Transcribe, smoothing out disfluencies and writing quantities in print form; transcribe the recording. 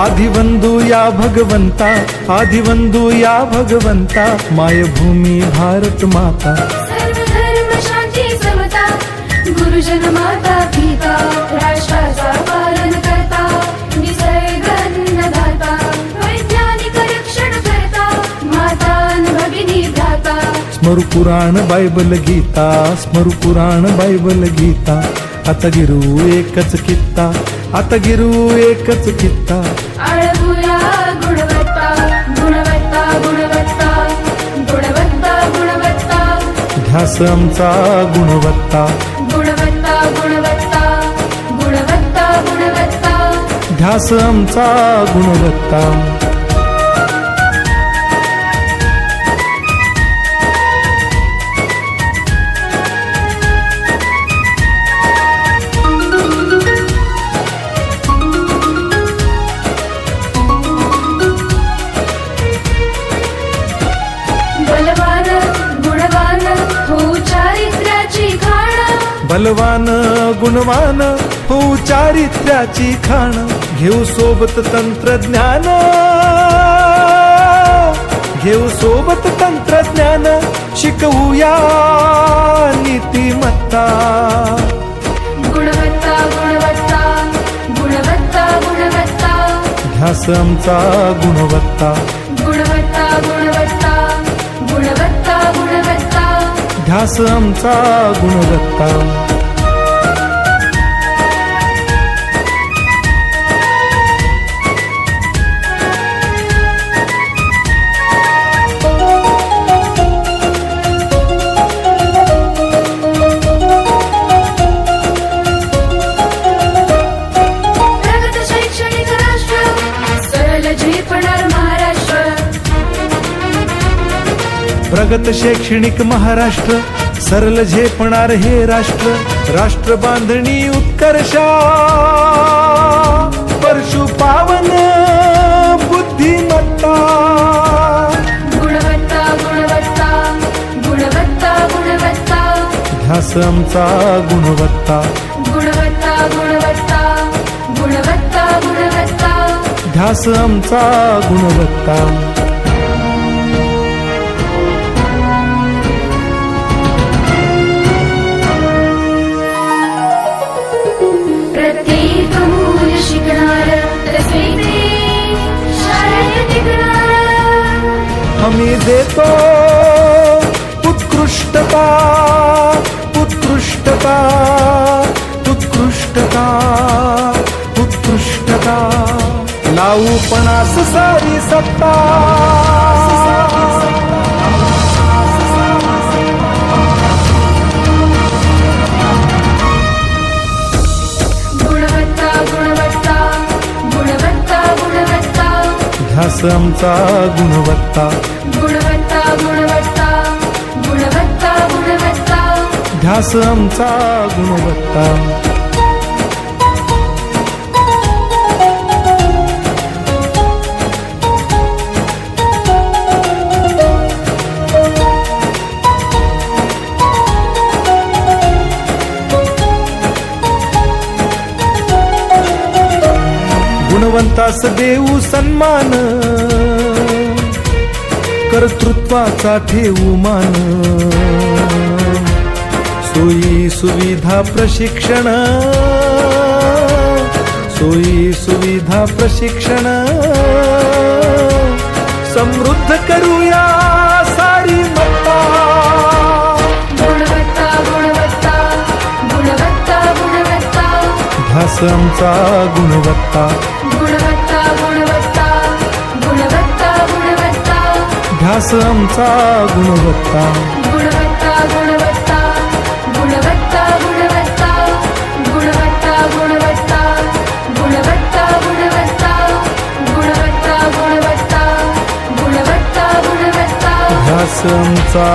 आदिवंदू या भगवंता, आदिवंदू या भगवंता, मायभूमी भारत माता। सर्व धर्म शांती समता, गुरुजन माता पिता, राष्ट्राचा पालन करता, निसर्ग अन्नदाता, वैज्ञानिक रक्षण करता, माता अन् भगिनी भ्राता। स्मरू पुराण बायबल गीता, स्मरू पुराण बायबल गीता, आता गिरू एकच कित्ता, आता गिरू एकच कित्ता। आळवूया गुणवत्ता, गुणवत्ता, गुणवत्ता, गुणवत्ता, गुणवत्ता, ध्यास आमचा गुणवत्ता, गुणवत्ता, गुणवत्ता, गुणवत्ता, गुणवत्ता। ध्यास आमचा गुणवत्ता। बलवान गुणवान हो चारित्र्याची खाण, बलवान गुणवान हो चारित्र्याची खाण, घेऊ सोबत तंत्रज्ञान, घेऊ सोबत तंत्रज्ञान, शिकवूया नीतिमत्ता। गुणवत्ता, गुणवत्ता, गुणवत्ता, गुणवत्ता, ध्यास आमचा गुणवत्ता, गुणवत्ता, गुणवत्ता, गुणवत्ता, गुणवत्ता। ध्यास आमचा गुणवत्ता। प्रगत शैक्षणिक राष्ट्र, सरळ झेपणार महाराष्ट्र। प्रगत शैक्षणिक महाराष्ट्र, सरल झेपणार हे राष्ट्र, राष्ट्र बांधणी उत्कर्षा, परशु पावन बुद्धिमत्ता। गुणवत्ता, गुणवत्ता, गुणवत्ता, गुणवत्ता, ध्यास आमचा गुणवत्ता, गुणवत्ता, गुणवत्ता, गुणवत्ता, गुणवत्ता। ध्यास आमचा गुणवत्ता। प्रत्येक मूल शिकणार, तसे शाळेत टिकणार। हमी देतो उत्कृष्टता, उत्कृष्टता, उत्कृष्टता, उत्कृष्टता, लावू पणास सारी सत्ता। गुणवत्ता, गुणवत्ता, गुणवत्ता, गुणवत्ता, ध्यास आमचा गुणवत्ता, गुणवत्ता, गुणवत्ता, गुणवत्ता, गुणवत्ता। ध्यास आमचा गुणवत्ता। गुणवंतास देऊ सन्मान, कर्तृत्वाचा ठेवू मान, सोयी सुविधा प्रशिक्षण, सोयी सुविधा प्रशिक्षण, समृद्ध करूया सारी मत्ता। गुणवत्ता, गुणवत्ता, गुणवत्ता, गुणवत्ता, ध्यास आमचा गुणवत्ता, गुणवत्ता, गुणवत्ता, गुणवत्ता, गुणवत्ता। ध्यास आमचा गुणवत्ता। गुणवत्ता, गुणवत्ता, गुणवत्ता, गुणवत्ता, गुणवत्ता, गुणवत्ता, गुणवत्ता, गुणवत्ता, गुणवत्ता, गुणवत्ता, गुणवत्ता, गुणवत्ता। ध्यास आमचा